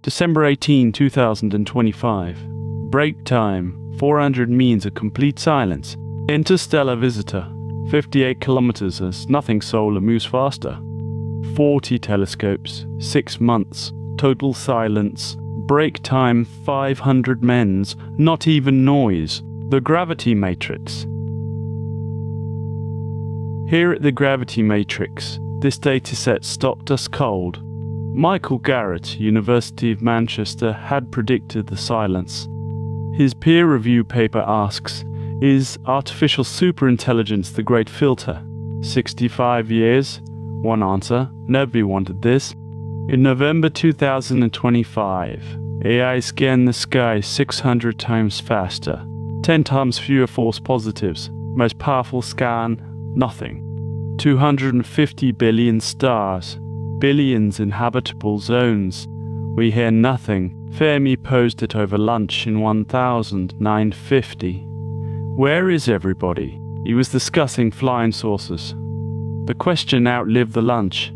December 18, 2025. Break time, 400 means a complete silence. Interstellar visitor, 58 kilometers as nothing solar moves faster. 40 telescopes, 6 months, total silence. Break time, 500 mens, not even noise. The gravity matrix. Here at the gravity matrix, this dataset stopped us cold. Michael Garrett, University of Manchester, had predicted the silence. His peer review paper asks, is artificial superintelligence the great filter? 65 years? One answer, nobody wanted this. In November 2025, AI scanned the sky 600 times faster, 10 times fewer false positives, most powerful scan, nothing. 250 billion stars, billions inhabitable zones, we hear nothing. Fermi posed it over lunch in 1950. Where is everybody? He was discussing flying saucers. The question outlived the lunch.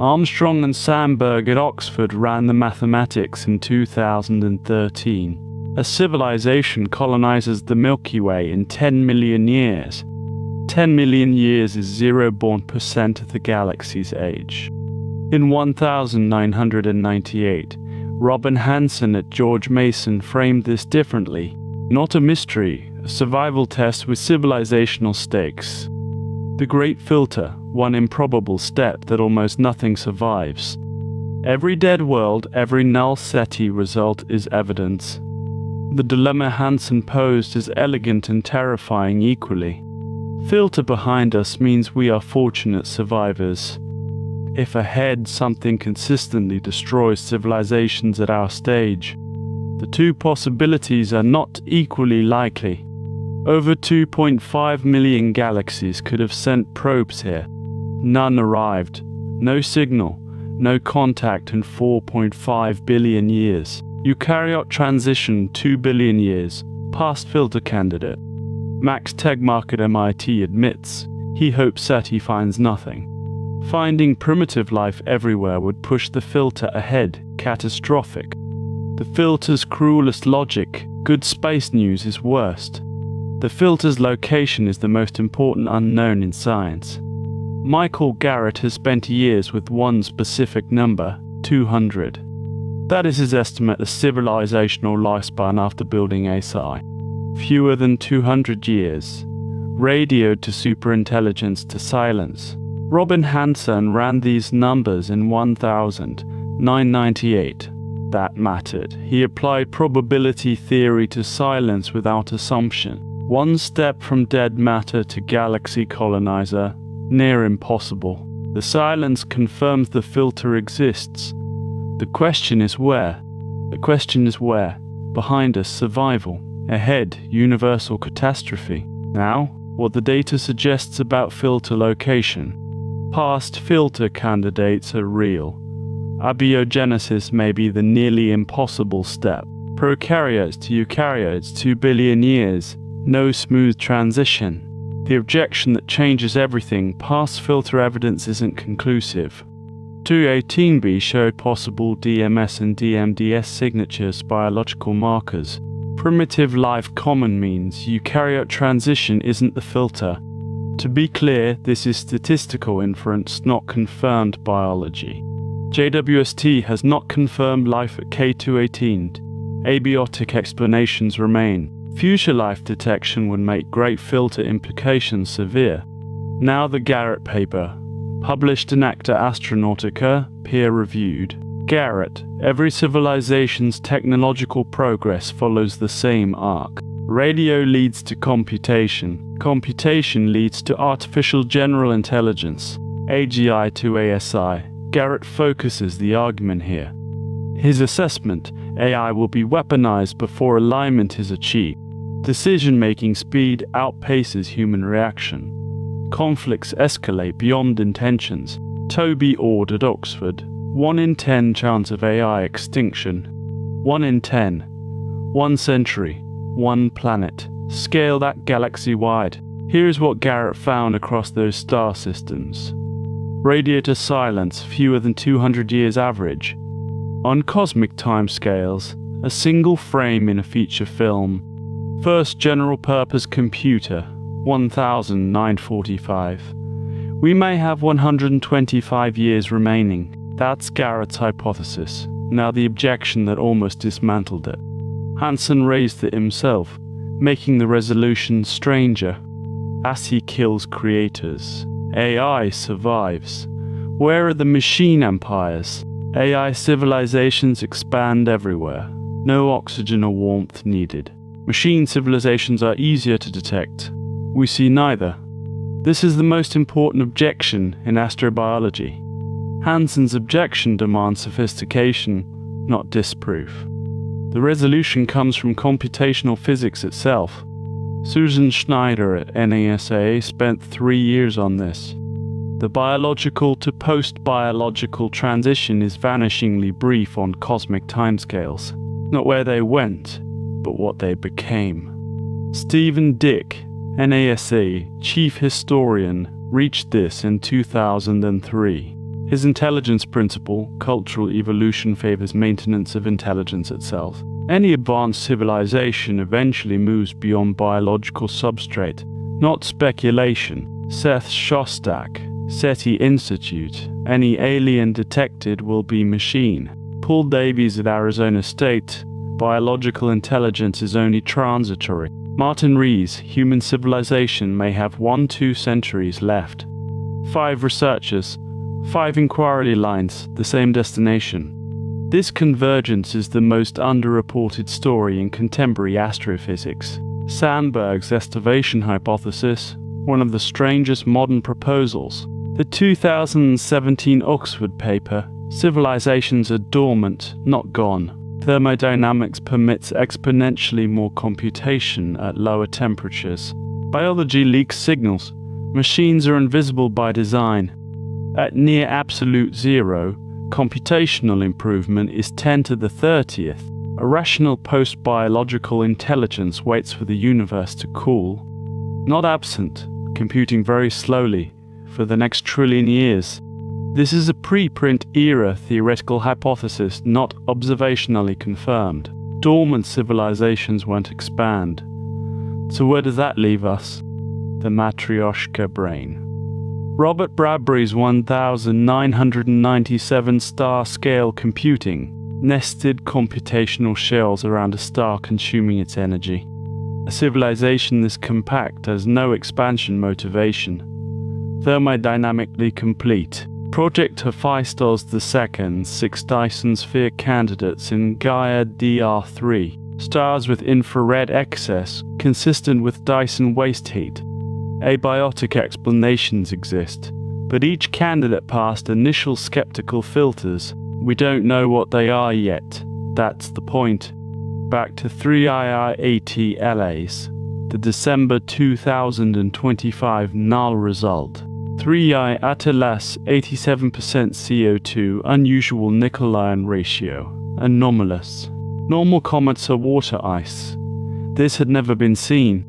Armstrong and Sandberg at Oxford ran the mathematics in 2013. A civilization colonizes the Milky Way in 10 million years. 10 million years is 0% of the galaxy's age. In 1998, Robin Hanson at George Mason framed this differently. Not a mystery, a survival test with civilizational stakes. The great filter, one improbable step that almost nothing survives. Every dead world, every null SETI result is evidence. The dilemma Hanson posed is elegant and terrifying equally. Filter behind us means we are fortunate survivors. If ahead something consistently destroys civilizations at our stage, the two possibilities are not equally likely. Over 2.5 million galaxies could have sent probes here. None arrived. No signal, no contact in 4.5 billion years. Eukaryote transition 2 billion years, past filter candidate. Max Tegmark at MIT admits he hopes SETI finds nothing. Finding primitive life everywhere would push the filter ahead, catastrophic. The filter's cruelest logic, good space news is worst. The filter's location is the most important unknown in science. Michael Garrett has spent years with one specific number, 200. That is his estimate of civilizational lifespan after building ASI. Fewer than 200 years. Radioed to superintelligence to silence. Robin Hanson ran these numbers in 1998. That mattered. He applied probability theory to silence without assumption. One step from dead matter to galaxy colonizer, near impossible. The silence confirms the filter exists. The question is where? The question is where? Behind us, survival. Ahead, universal catastrophe. Now, what the data suggests about filter location. Past filter candidates are real. Abiogenesis may be the nearly impossible step. Prokaryotes to eukaryotes 2 billion years. No smooth transition. The objection that changes everything, past filter evidence isn't conclusive. 218b showed possible DMS and DMDS signatures, biological markers. Primitive life common means eukaryote transition isn't the filter. To be clear, this is statistical inference, not confirmed biology. JWST has not confirmed life at K218. Abiotic explanations remain. Future life detection would make great filter implications severe. Now the Garrett paper, published in Acta Astronautica, peer-reviewed. Garrett, every civilization's technological progress follows the same arc. Radio leads to computation. Computation leads to artificial general intelligence. AGI to ASI. Garrett focuses the argument here. His assessment, AI will be weaponized before alignment is achieved. Decision-making speed outpaces human reaction. Conflicts escalate beyond intentions. Toby Ord at Oxford. 1 in 10 chance of AI extinction. 1 in 10. 1 century. 1 planet. Scale that galaxy-wide. Here's what Garrett found across those star systems. Radiator silence, fewer than 200 years average. On cosmic timescales, a single frame in a feature film. First general-purpose computer, 1945. We may have 125 years remaining. That's Garrett's hypothesis. Now the objection that almost dismantled it. Hanson raised it himself, making the resolution stranger. ASI kills creators. AI survives. Where are the machine empires? AI civilizations expand everywhere. No oxygen or warmth needed. Machine civilizations are easier to detect. We see neither. This is the most important objection in astrobiology. Hanson's objection demands sophistication, not disproof. The resolution comes from computational physics itself. Susan Schneider at NASA spent 3 years on this. The biological to post-biological transition is vanishingly brief on cosmic timescales. Not where they went, but what they became. Stephen Dick, NASA chief historian, reached this in 2003. His intelligence principle, cultural evolution, favors maintenance of intelligence itself. Any advanced civilization eventually moves beyond biological substrate, not speculation. Seth Shostak, SETI Institute, any alien detected will be machine. Paul Davies at Arizona State, biological intelligence is only transitory. Martin Rees, human civilization may have 1-2 centuries left. 5 researchers, 5 inquiry lines, the same destination. This convergence is the most underreported story in contemporary astrophysics. Sandberg's estivation hypothesis, one of the strangest modern proposals. The 2017 Oxford paper, civilizations are dormant, not gone. Thermodynamics permits exponentially more computation at lower temperatures. Biology leaks signals. Machines are invisible by design. At near absolute zero, computational improvement is 10 to the 30th. A rational post-biological intelligence waits for the universe to cool. Not absent, computing very slowly, for the next trillion years. This is a preprint era theoretical hypothesis not observationally confirmed. Dormant civilizations won't expand. So where does that leave us? The Matryoshka brain. Robert Bradbury's 1997 star-scale computing, nested computational shells around a star consuming its energy. A civilization this compact has no expansion motivation. Thermodynamically complete. Project Hephaestus II, 6 Dyson sphere candidates in Gaia DR3. Stars with infrared excess, consistent with Dyson waste heat. Abiotic explanations exist, but each candidate passed initial skeptical filters. We don't know what they are yet. That's the point. Back to 3II-AT LAs. The December 2025 null result. 3I Atlas 87% CO2, unusual nickel-iron ratio, anomalous. Normal comets are water ice. This had never been seen.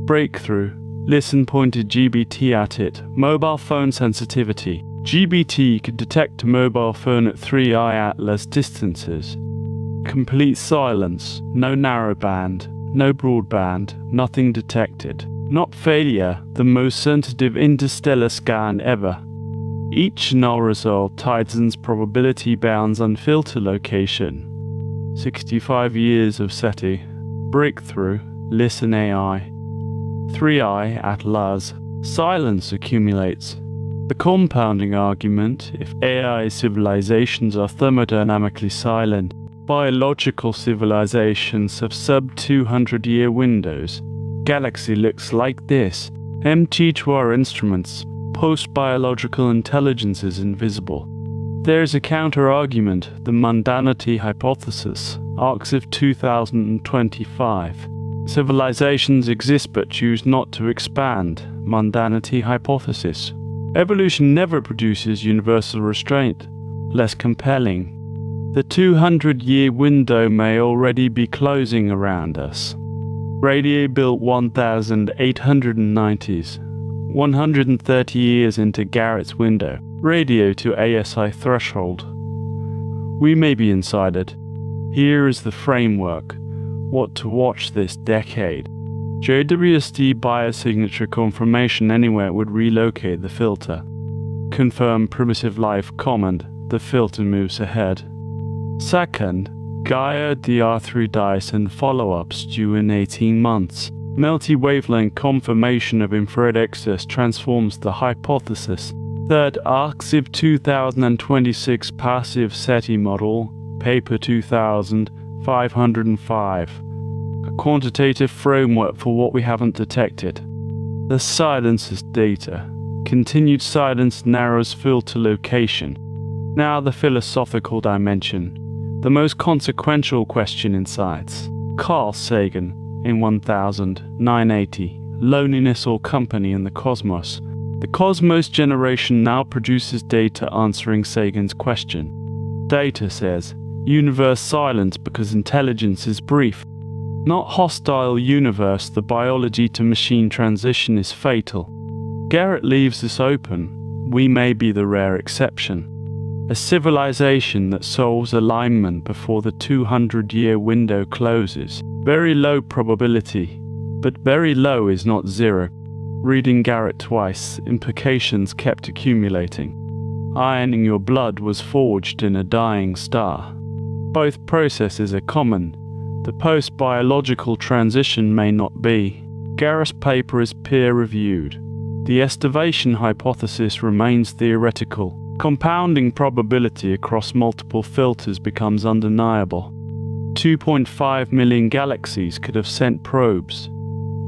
Breakthrough. Listen pointed GBT at it. Mobile phone sensitivity. GBT could detect a mobile phone at 3I Atlas distances. Complete silence. No narrowband. No broadband. Nothing detected. Not failure, the most sensitive interstellar scan ever. Each null result tightens probability bounds on filter location. 65 years of SETI. Breakthrough. Listen AI. 3I Atlas. Silence accumulates. The compounding argument, if AI civilizations are thermodynamically silent, biological civilizations have sub-200-year windows. Galaxy looks like this. Empty to our instruments. Post-biological intelligence is invisible. There is a counter-argument, the mundanity hypothesis, ARCS of 2025. Civilizations exist but choose not to expand, mundanity hypothesis. Evolution never produces universal restraint, less compelling. The 200-year window may already be closing around us. Radio built 1890s, 130 years into Garrett's window. Radio to ASI threshold. We may be inside it. Here is the framework. What to watch this decade. JWST biosignature confirmation anywhere would relocate the filter. Confirm primitive life command, the filter moves ahead. Second, Gaia DR3 dice and follow-ups due in 18 months. Multi-wavelength confirmation of infrared excess transforms the hypothesis. Third, ARXIV 2026 passive SETI model, paper 2505. A quantitative framework for what we haven't detected. The silence is data. Continued silence narrows filter location. Now the philosophical dimension. The most consequential question in science. Carl Sagan, in 1980, Loneliness or Company in the Cosmos. The Cosmos generation now produces data answering Sagan's question. Data says, universe silent because intelligence is brief. Not hostile universe, the biology to machine transition is fatal. Garrett leaves this open. We may be the rare exception. A civilization that solves alignment before the 200-year window closes. Very low probability, but very low is not zero. Reading Garrett twice, implications kept accumulating. Iron in your blood was forged in a dying star. Both processes are common. The post-biological transition may not be. Garrett's paper is peer-reviewed. The estivation hypothesis remains theoretical. Compounding probability across multiple filters becomes undeniable. 2.5 million galaxies could have sent probes.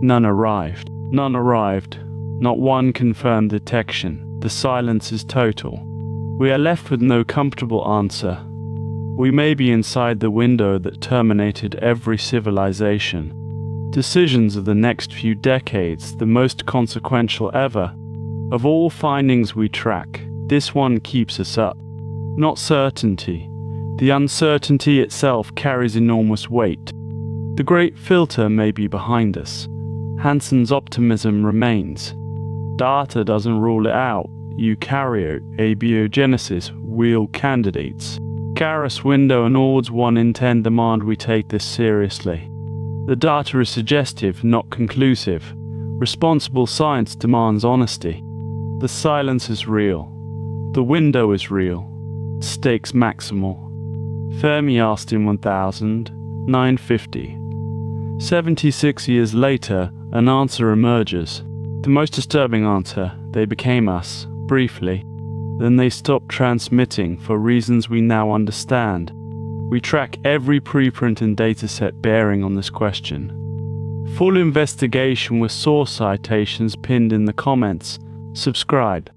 None arrived. None arrived. Not one confirmed detection. The silence is total. We are left with no comfortable answer. We may be inside the window that terminated every civilization. Decisions of the next few decades, the most consequential ever. Of all findings we track, this one keeps us up. Not certainty. The uncertainty itself carries enormous weight. The great filter may be behind us. Hanson's optimism remains. Data doesn't rule it out. Eukaryote, abiogenesis, real candidates. Garrett's window and odds 1 in 10 demand we take this seriously. The data is suggestive, not conclusive. Responsible science demands honesty. The silence is real. The window is real. Stakes maximal. Fermi asked in 1950. 76 years later, an answer emerges. The most disturbing answer, they became us, briefly. Then they stopped transmitting for reasons we now understand. We track every preprint and dataset bearing on this question. Full investigation with source citations pinned in the comments. Subscribe.